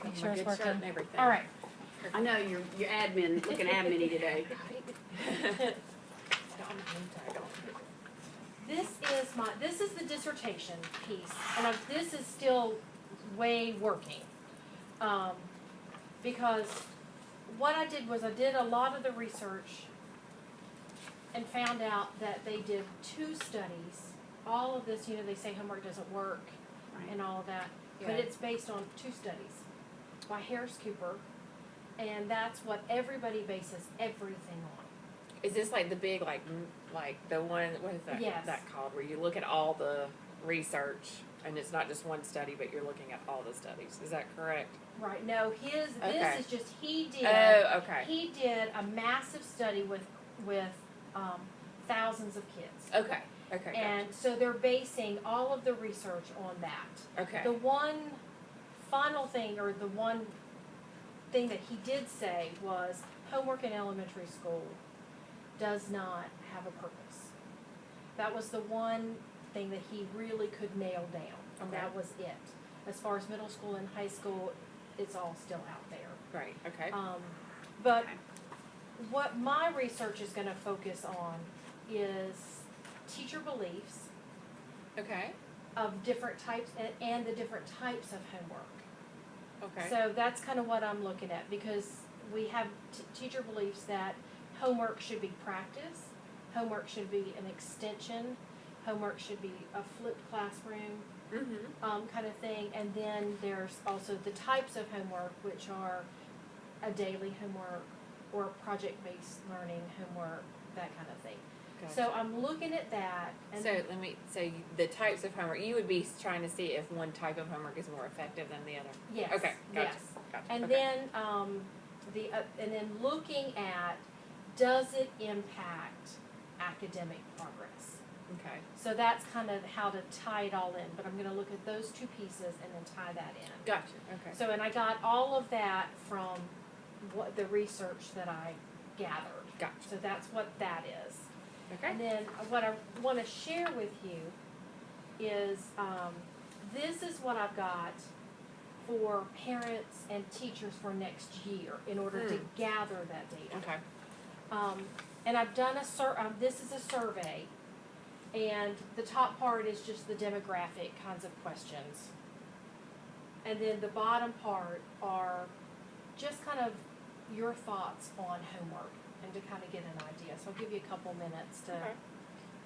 Make sure it's Good shirt working. and everything. All right. I know you're admin, looking admin-y today. This is the dissertation piece, and this is still way working. Because what I did was I did a lot of the research and found out that they did 2 studies. All of this, they say homework doesn't work and all of that, but Yeah. it's based on 2 studies by Harris Cooper, and that's what everybody bases everything on. Is this like the big, like the one, what is that, Yes. that called, where you look at all the research, and it's not just one study, but you're looking at all the studies? Is that correct? Right, no, this Okay. is just, he did Oh, okay. a massive study with thousands of kids. Okay. Okay. And so they're basing all of the research on that. Okay. The one final thing, or the one thing that he did say was homework in elementary school does not have a purpose. That was the one thing that he really could nail down, and Okay. that was it. As far as middle school and high school, it's all still out there. Right. Okay. But Okay. what my research is going to focus on is teacher beliefs Okay. of different types and the different types of homework. Okay. So that's kind of what I'm looking at, because we have teacher beliefs that homework should be practice, homework should be an extension, homework should be a flipped classroom kind of thing, and then there's also the types of homework, which are a daily homework or project-based learning homework, that kind of thing. Gotcha. So I'm looking at that, and So the types of homework, you would be trying to see if one type of homework is more effective than the other. yes, Okay. Gotcha. yes. Gotcha. And okay. then and then looking at, does it impact academic progress? Okay. So that's kind of how to tie it all in. But I'm going to look at those 2 pieces and then tie that in. Gotcha. Okay. So, and I got all of that from what the research that I gathered. Gotcha. So that's what that is. Okay. And then what I want to share with you is this is what I've got for parents and teachers for next year in order to gather that data. Okay. And I've done this is a survey, and the top part is just the demographic kinds of questions. And then the bottom part are just kind of your thoughts on homework and to kind of get an idea. So I'll give you a couple minutes to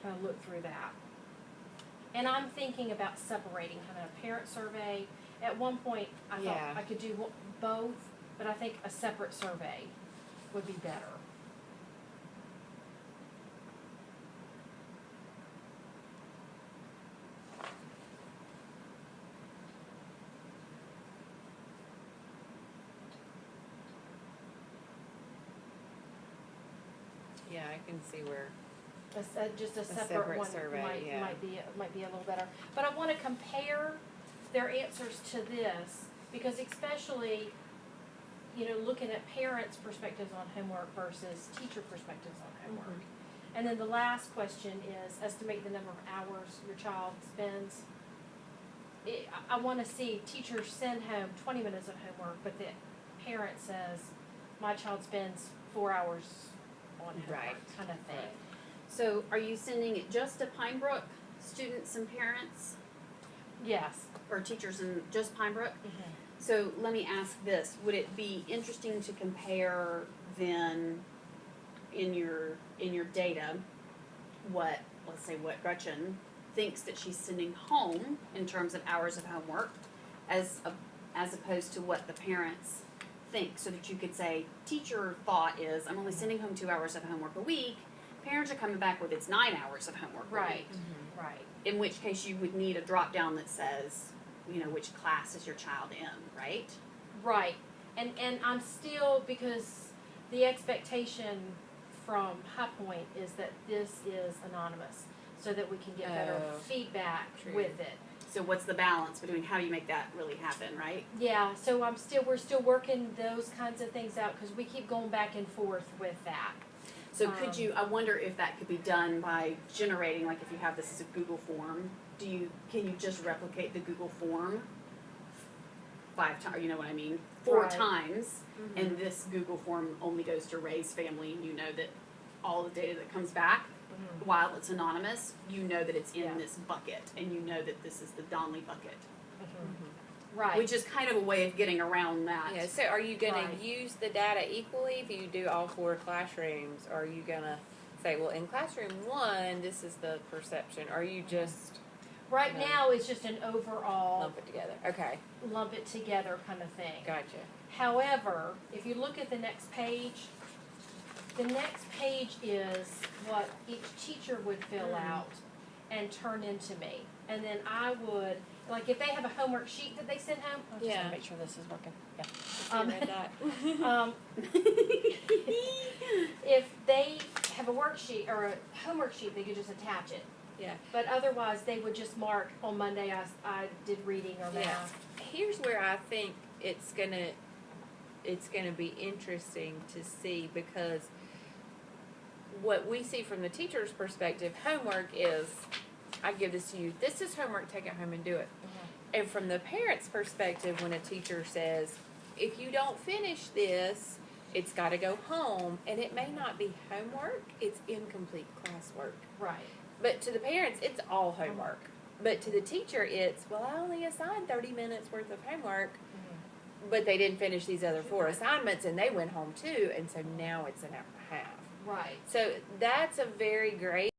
kind of look through that. And I'm thinking about separating, having a parent survey. At one point, I thought Yeah. I could do both, but I think a separate survey would be better. Yeah, I can see where. Just a separate separate one survey, might be a little better. But I want to compare their answers to this, because especially, looking at parents' perspectives on homework versus teacher perspectives on homework. And then the last question is estimate the number of hours your child spends. I want to see teachers send home 20 minutes of homework, but the parent says, my child spends 4 hours on homework, Right. kind of thing. Right. So are you sending it just to Pine Brook students and parents, Yes. or teachers in just Pine Brook? So let me ask this, would it be interesting to compare then in your data what, let's say what Gretchen thinks that she's sending home in terms of hours of homework as opposed to what the parents think, so that you could say, teacher thought is, I'm only sending home 2 hours of homework a week, parents are coming back with it's 9 hours of homework a Right. week. Right. In which case you would need a drop down that says, which class is your child in, right? Right. And I'm still, because the expectation from High Point is that this is anonymous, so that we can get better Oh, feedback true. with it. So what's the balance between how do you make that really happen, right? Yeah, so we're still working those kinds of things out, because we keep going back and forth with that. So I wonder if that could be done by generating, like if you have this as a Google form, can you just replicate the Google form 5 times, you know what I mean, 4 Right. times, Mm-hmm. and this Google form only goes to Ray's family, and you know that all the data that comes back, while it's anonymous, you know that it's in Yeah. this bucket, and you know that this is the Donley bucket, Right. which is kind of a way of getting around that. Yeah, so are you gonna Right. use the data equally if you do all 4 classrooms? Or are you gonna say, well, in classroom 1, this is the perception? Or are you just Right No. now, it's just an overall lump it together? Okay, lump it together kind of thing. gotcha. However, if you look at the next page is what each teacher would fill out and turn into me. And then I would, like if they have a homework sheet that they send home, I'll just Yeah. make sure this is working. Yeah. I Um, read that. If they have a worksheet or a homework sheet, they could just attach it. Yeah. But otherwise, they would just mark on Monday I did reading or Yeah. math. Here's where I think it's gonna be interesting to see, because what we see from the teacher's perspective, homework is, I give this to you, this is homework, take it home and do it. And from the parent's perspective, when a teacher says, if you don't finish this, it's gotta go home, and it may not be homework, it's incomplete classwork. Right. But to the parents, it's all homework. But to the teacher, it's, well, I only assigned 30 minutes worth of homework, but they didn't finish these other 4 assignments, and they went home too, and so now it's an hour and a half. Right. So that's a very gray